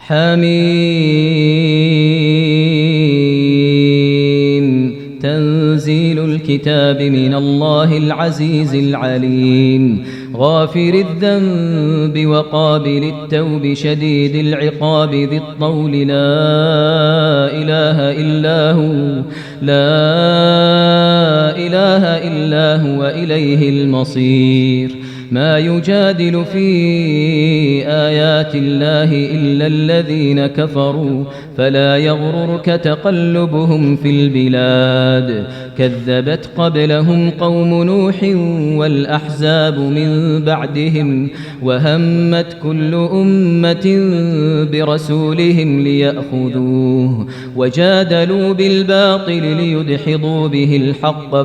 حميم تنزيل الكتاب من الله العزيز العليم غافر الذنب وقابل التوب شديد العقاب ذي الطول لا إله إلا هو إليه المصير ما يجادل في آيات الله إلا الذين كفروا فلا يغررك تقلبهم في البلاد كذبت قبلهم قوم نوح والأحزاب من بعدهم وهمت كل أمة برسولهم ليأخذوه وجادلوا بالباطل ليدحضوا به الحق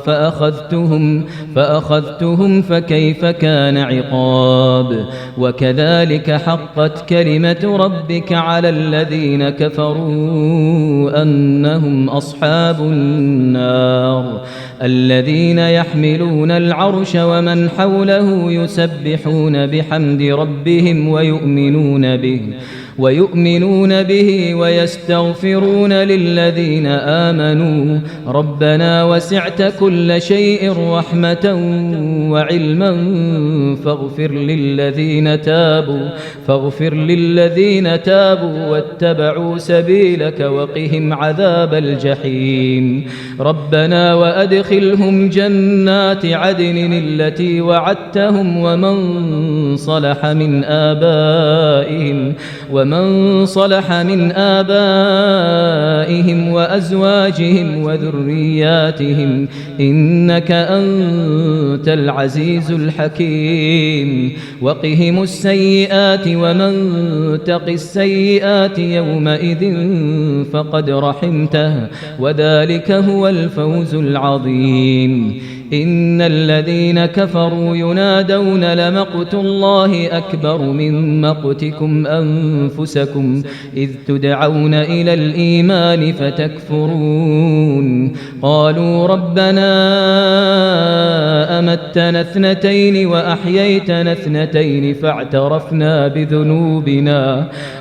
فأخذتهم فكيف كان عقاب وكذلك حقت كلمة ربك على الذين كفروا أنهم أصحاب النار الذين يحملون العرش ومن حوله يسبحون بحمد ربهم ويؤمنون به ويستغفرون للذين آمنوا ربنا وسعت كل شيء رحمة وعلما فاغفر للذين تابوا واتبعوا سبيلك وقهم عذاب الجحيم ربنا وأدخلهم جنات عدن التي وعدتهم ومن صلح من آبائهم وأزواجهم وذرياتهم إنك أنت العزيز الحكيم وقهم السيئات ومن تق السيئات يومئذ فقد رحمته وذلك هو الفوز العظيم إن الذين كفروا ينادون لمقت الله أكبر من مقتكم أنفسكم إذ تدعون إلى الإيمان فتكفرون قالوا ربنا أمتنا اثنتين وأحييتنا اثنتين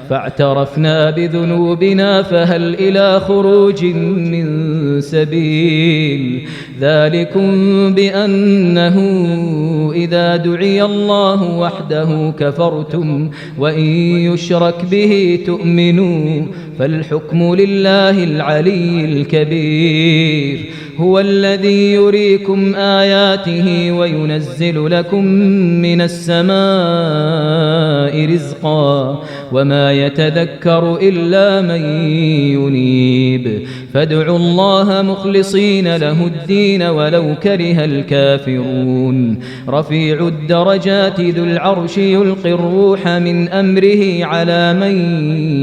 فاعترفنا بذنوبنا فهل إلى خروج من سبيل ذلكم بأنه إذا دعي الله وحده كفرتم وإن يشرك به تؤمنوا فالحكم لله العلي الكبير هو الذي يريكم آياته وينزل لكم من السماء رزقا وما يتذكر إلا من ينيب فادعوا الله مخلصين له الدين ولو كره الكافرون رفيع الدرجات ذو العرش يلقي الروح من أمره على من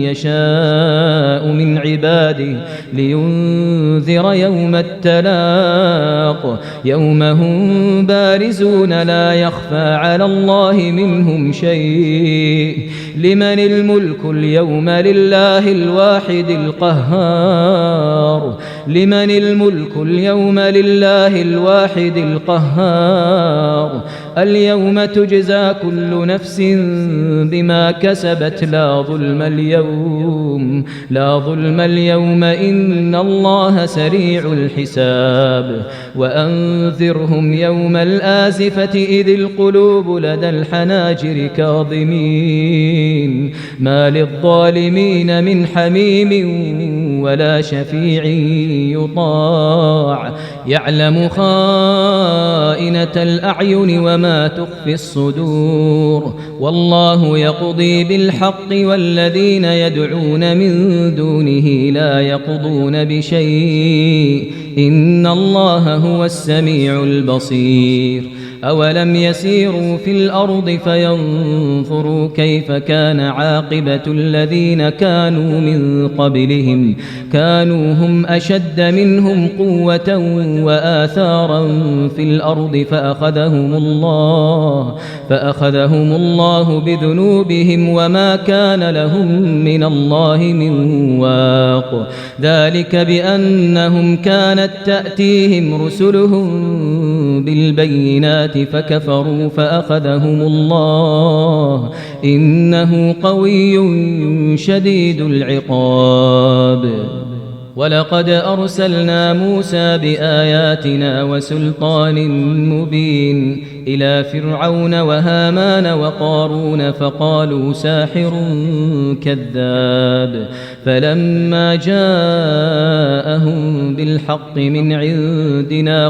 يشاء من عباده لينذر يوم التلاق يوم هم بارزون لا يخفى على الله منهم شيء لمن الملك اليوم لله الواحد القهار لمن الملك اليوم لله الواحد القهار اليوم تجزى كل نفس بما كسبت لا ظلم اليوم إن الله سريع الحساب وأنذرهم يوم الآزفة إذ القلوب لدى الحناجر كاظمين ما للظالمين من حميم ولا شفيع يطاع يعلم خائنة الأعين وما تخفي الصدور والله يقضي بالحق والذين يدعون من دونه لا يقضون بشيء إن الله هو السميع البصير أولم يسيروا في الأرض فينظروا كيف كان عاقبة الذين كانوا من قبلهم كانوا هم أشد منهم قوة وآثارا في الأرض فأخذهم الله بذنوبهم وما كان لهم من الله من واق ذلك بأنهم كانت تأتيهم رسلهم بالبينات الآيات فكفروا فأخذهم الله إنه قوي شديد العقاب. ولقد أرسلنا موسى بآياتنا وسلطان مبين إلى فرعون وهامان وقارون فقالوا ساحر كذاب. فلما جاءهم بالحق من عندنا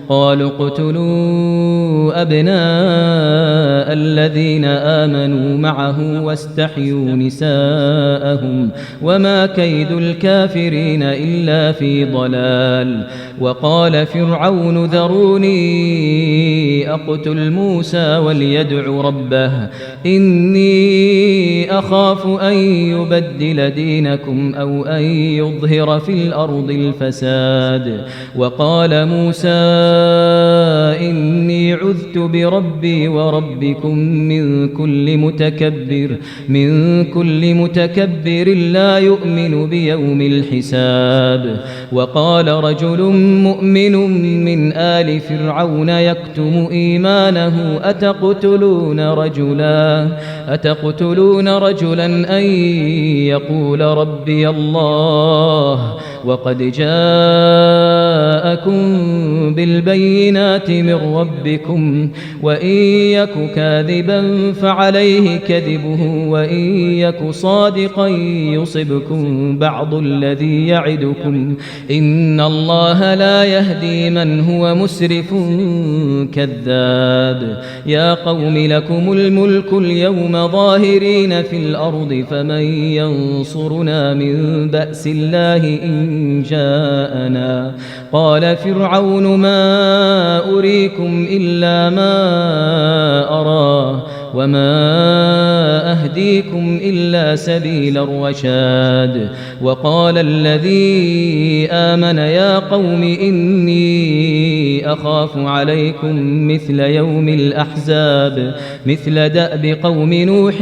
قالوا اقتلوا أبناء الذين آمنوا معه واستحيوا نساءهم وما كيد الكافرين إلا في ضلال. وقال فرعون ذروني أقتل موسى وليدع ربه إني أخاف أن يبدل دينكم أو أن يظهر في الأرض الفساد. وقال موسى إني عذت بربي وربكم من كل متكبر لا يؤمن بيوم الحساب. وقال رجل مؤمن من آل فرعون يكتم إيمانه أتقتلون رجلا أن يقول ربي الله وقد جاءكم بالبينات من ربكم وإن يك كاذبا فعليه كذبه وإن يك صادقا يصبكم بعض الذي يعدكم إن الله لا يهدي من هو مسرف كذاب. يا قوم لكم الملك اليوم ظاهرين في الأرض فمن ينصرنا من بأس الله إن جاءنا. قال فرعون ما أريكم إلا ما أرى وما أهديكم إلا سبيل الرشاد. وقال الذي آمن يا قوم إني أخاف عليكم مثل يوم الأحزاب مثل دأب قوم نوح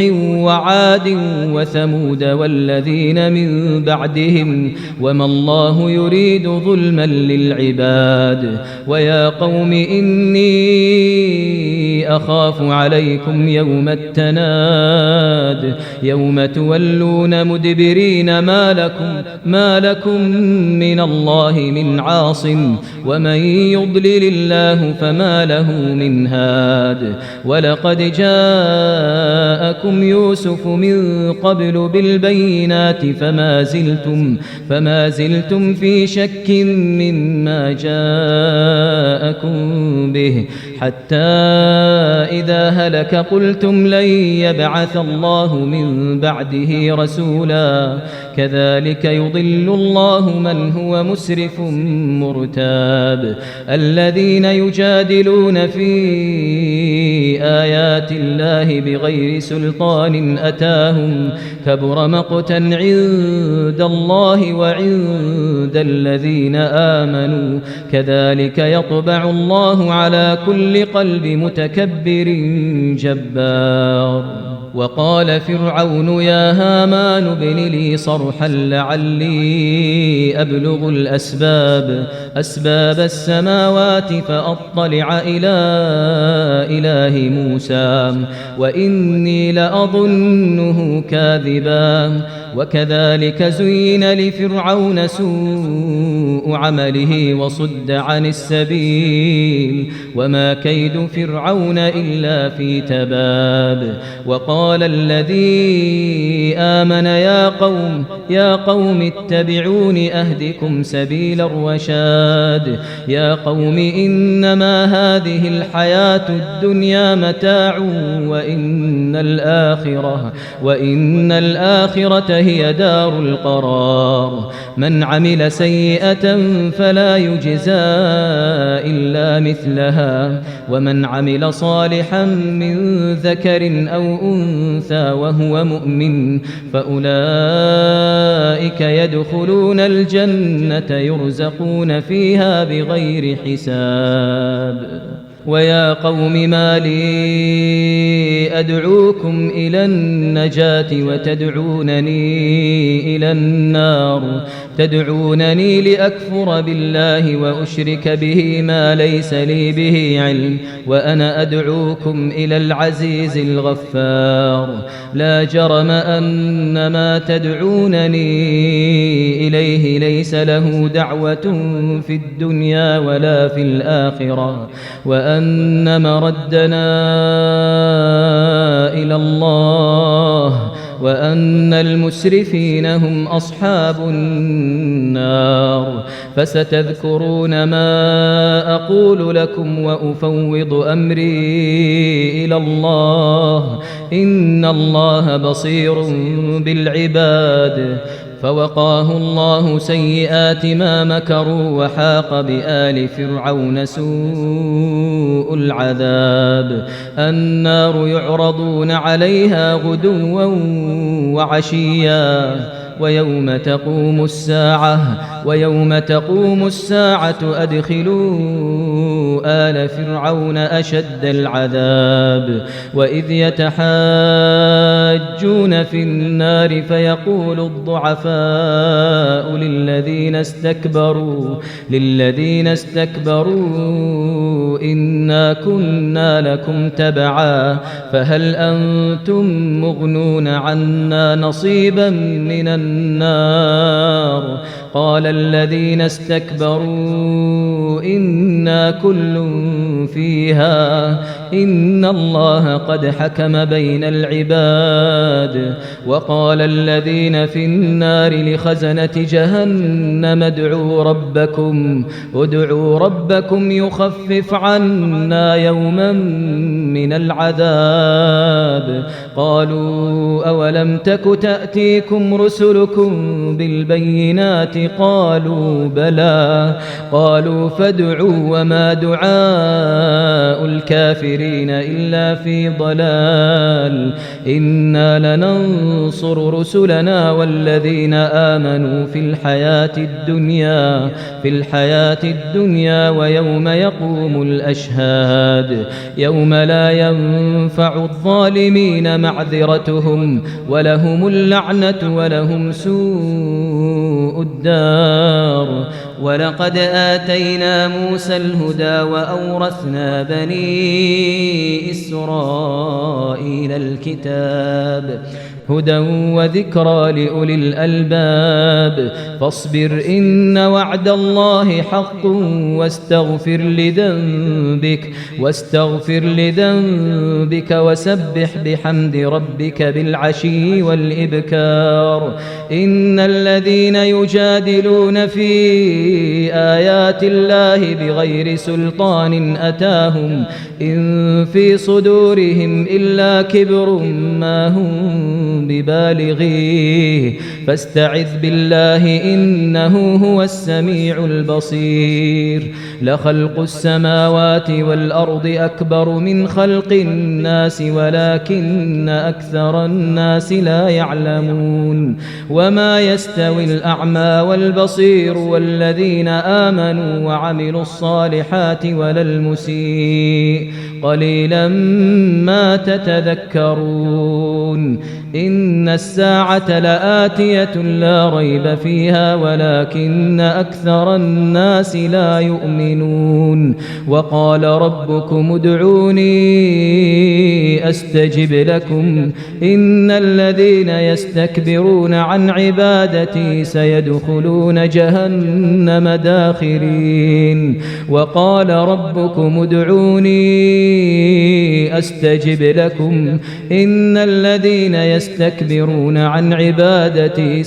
وعاد وثمود والذين من بعدهم وما الله يريد ظلما للعباد. ويا قوم إني أخاف عليكم يوم التناد يوم تولون مدبرين ما لكم من الله من عاصم ومن يضلل الله فما له من هاد. ولقد جاءكم يوسف من قبل بالبينات فما زلتم في شك مما جاءكم به حتى إذا هلك قلتم لن يبعث الله من بعده رسولا كذلك يضل الله من هو مسرف مرتاب. الذين يجادلون في آيات الله بغير سلطان أتاهم كبر مقتا عند الله وعند الذين آمنوا كذلك يطبع الله على كل قلب متكبر جبار. وقال فرعون يا هامان ابن لي صرحا لعلي أبلغ أسباب السماوات فأطلع إلى إله موسى وإني لأظنه كاذبا. وكذلك زين لفرعون سوء عمله وصد عن السبيل وما كيد فرعون إلا في تباب. وقال الذي آمن يا قوم اتبعون أهدكم سبيل الرشاد. يا قوم إنما هذه الحياة الدنيا متاع وإن الآخرة هي دار القرار. من عمل سيئة فلا يجزى إلا مثلها ومن عمل صالحا من ذكر أو أنثى وهو مؤمن فأولئك يدخلون الجنة يرزقون فيها بغير حساب. ويا قوم ما لي أدعوكم إلى النجاة وتدعونني إلى النار تدعونني لأكفر بالله وأشرك به ما ليس لي به علم وأنا أدعوكم إلى العزيز الغفار لا جرم أن ما تدعونني إليه ليس له دعوة في الدنيا ولا في الآخرة وأن مردنا إلى الله وأن المسرفين هم أصحاب النار فستذكرون ما أقول لكم وأفوض أمري إلى الله إن الله بصير بالعباد فوقاه الله سيئات ما مكروا وحاق بآل فرعون سوء العذاب النار يعرضون عليها غدوا وعشيا ويوم تقوم الساعة أدخلوا آل فرعون أشد العذاب وإذ يتحاجون في النار فيقول الضعفاء للذين استكبروا إنا كنا لكم تبعا فهل أنتم مغنون عنا نصيبا من النار قال الذين استكبروا إنا كل فيها إن الله قد حكم بين العباد وقال الذين في النار لخزنة جهنم ادعوا ربكم يخفف عنا يوما من العذاب قالوا أولم تك تأتيكم رسلكم بالبينات قالوا بلى قالوا فادعوا وما دعاء الكافرين إلا في ضلال إنا لننصر رسلنا والذين آمنوا في الحياة الدنيا ويوم يقوم الأشهاد يوم لا ينفع الظالمين معذرتهم ولهم اللعنة ولهم سوء الدار ولقد آتينا موسى الهدى وأورثنا بني إسرائيل الكتاب هدى وذكرى لأولي الألباب فاصبر إن وعد الله حق واستغفر لذنبك وسبح بحمد ربك بالعشي والإبكار إن الذين يجادلون في آيات الله بغير سلطان أتاهم إن في صدورهم إلا كبر ما هم ببالغيه فاستعذ بالله إنه هو السميع البصير لخلق السماوات والأرض أكبر من خلق الناس ولكن أكثر الناس لا يعلمون وما يستوي الأعمى والبصير والذين آمنوا وعملوا الصالحات ولا المسيء قليلا ما تتذكرون إن الساعة لآتية لا ريب فيها ولكن أكثر الناس لا يؤمنون وقال ربكم ادعوني أستجب لكم إن الذين يستكبرون عن عبادتي سيدخلون جهنم داخرين وقال ربكم ادعوني أستجب لكم إن الذين يستكبرون عن عبادتي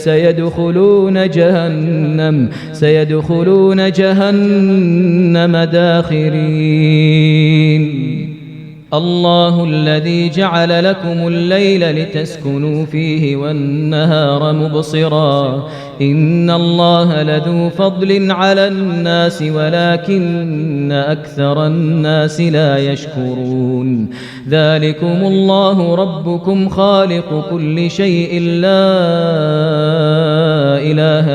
سيدخلون جهنم داخرين الله الذي جعل لكم الليل لتسكنوا فيه والنهار مبصرا إن الله لذو فضل على الناس ولكن أكثر الناس لا يشكرون ذلكم الله ربكم خالق كل شيء لا إله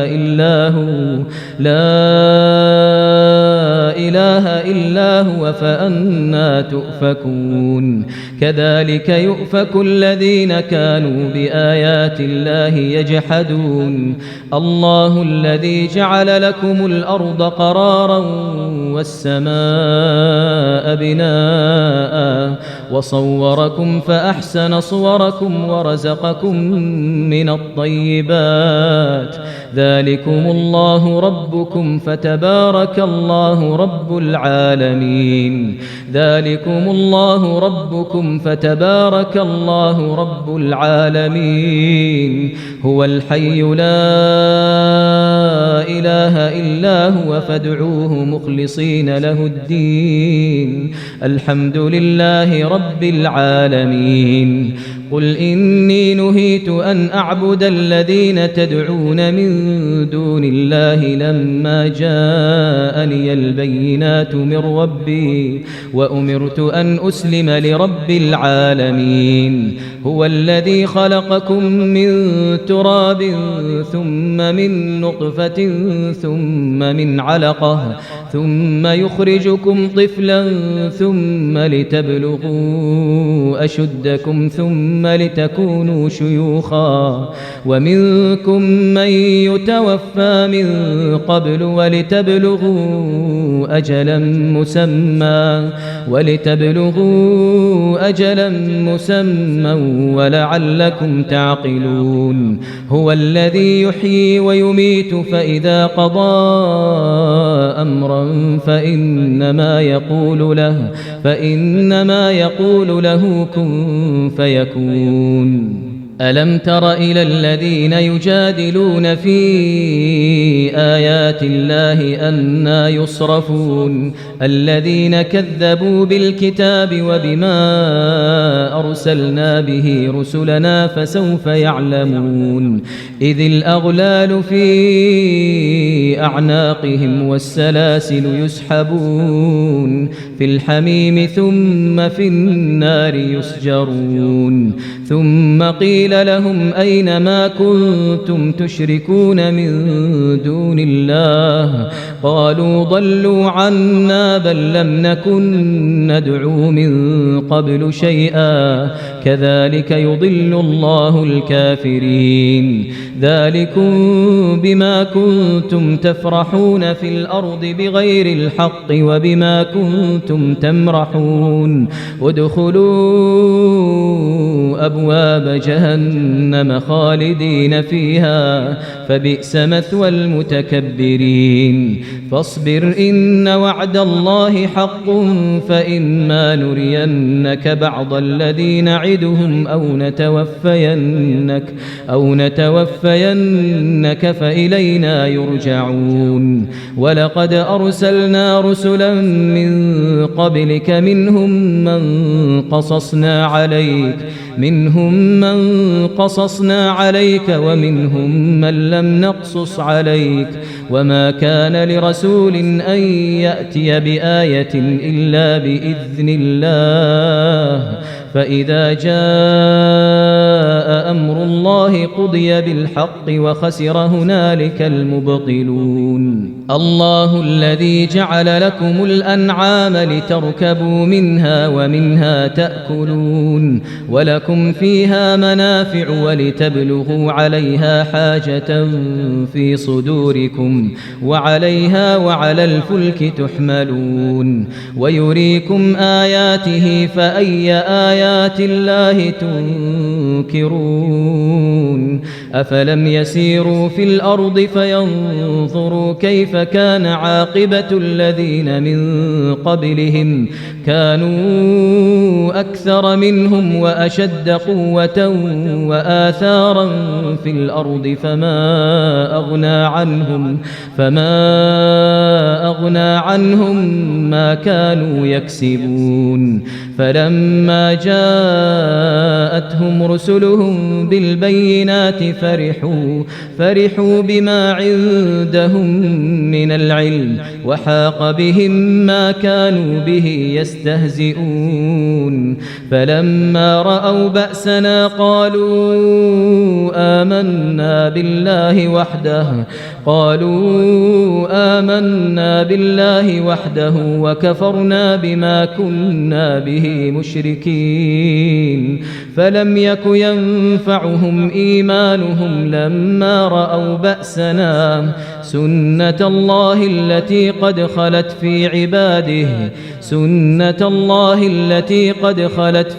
إلا هو فأنى تؤفكون كذلك يؤفك الذين كانوا بآيات الله يجحدون الله الذي جعل لكم الأرض قرارا والسماء بناء وصوركم فأحسن صوركم ورزقكم من الطيبات ذلكم الله ربكم فتبارك الله رب العالمين ذلكم الله ربكم فتبارك الله رب العالمين هو الحي لا إله إلا هو فادعوه مخلصين له الدين الحمد لله رب العالمين قل إني نهيت أن أعبد الذين تدعون من دون الله لما جاءني البينات من ربي وأمرت أن أسلم لرب العالمين هو الذي خلقكم من تراب ثم من نطفة ثم من علقة ثم يخرجكم طفلا ثم لتبلغوا أشدكم ثم لتكونوا شيوخا ومنكم من يتوفى من قبل ولتبلغوا أجلا مسمى ولعلكم تعقلون هو الذي يحيي ويميت فإذا قضى أمرا فإنما يقول له كن فيكون ألم تر إلى الذين يجادلون في آيات الله أنى يصرفون الذين كذبوا بالكتاب وبما أرسلنا به رسلنا فسوف يعلمون إذ الأغلال في أعناقهم والسلاسل يسحبون في الحميم ثم في النار يسجرون ثم قيل لهم أين ما كنتم تشركون من دون الله قالوا ضلوا عنا بل لم نكن ندعو من قبل شيئا كذلك يضل الله الكافرين ذلكم بما كنتم تفرحون في الأرض بغير الحق وبما كنتم تمرحون ادخلوا أبواب جهنم خالدين فيها فبئس مثوى المتكبرين فاصبر إن وعد الله حق فإما نرينك بعض الذي نعدهم أو نتوفينك فإلينا يرجعون ولقد أرسلنا رسلا من قبلك منهم من قصصنا عليك ومنهم من لم نقصص عليك وما كان لرسول أن يأتي بآية إلا بإذن الله فإذا جاء أمر الله قضي بالحق وخسر هنالك المبطلون الله الذي جعل لكم الأنعام لتركبوا منها ومنها تأكلون ولكم فيها منافع ولتبلغوا عليها حاجة في صدوركم وعليها وعلى الفلك تحملون ويريكم آياته فأي آيات الله تنكرون أفلم يسيروا في الأرض فينظروا كيف كان عاقبة الذين من قبلهم كانوا أكثر منهم وأشد قوة وآثارا في الأرض فما أغنى عنهم ما كانوا يكسبون فلما جاءتهم رسلهم بالبينات فرحوا بما عندهم من العلم وحاق بهم ما كانوا به يستهزئون فلما رأوا بأسنا قالوا آمنا بالله وحده وكفرنا بما كنا به مشركين فلم يك ينفعهم إيمانهم لما رأوا بأسنا سنة الله التي قد خلت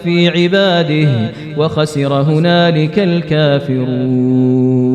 في عباده وخسر هنالك الكافرون.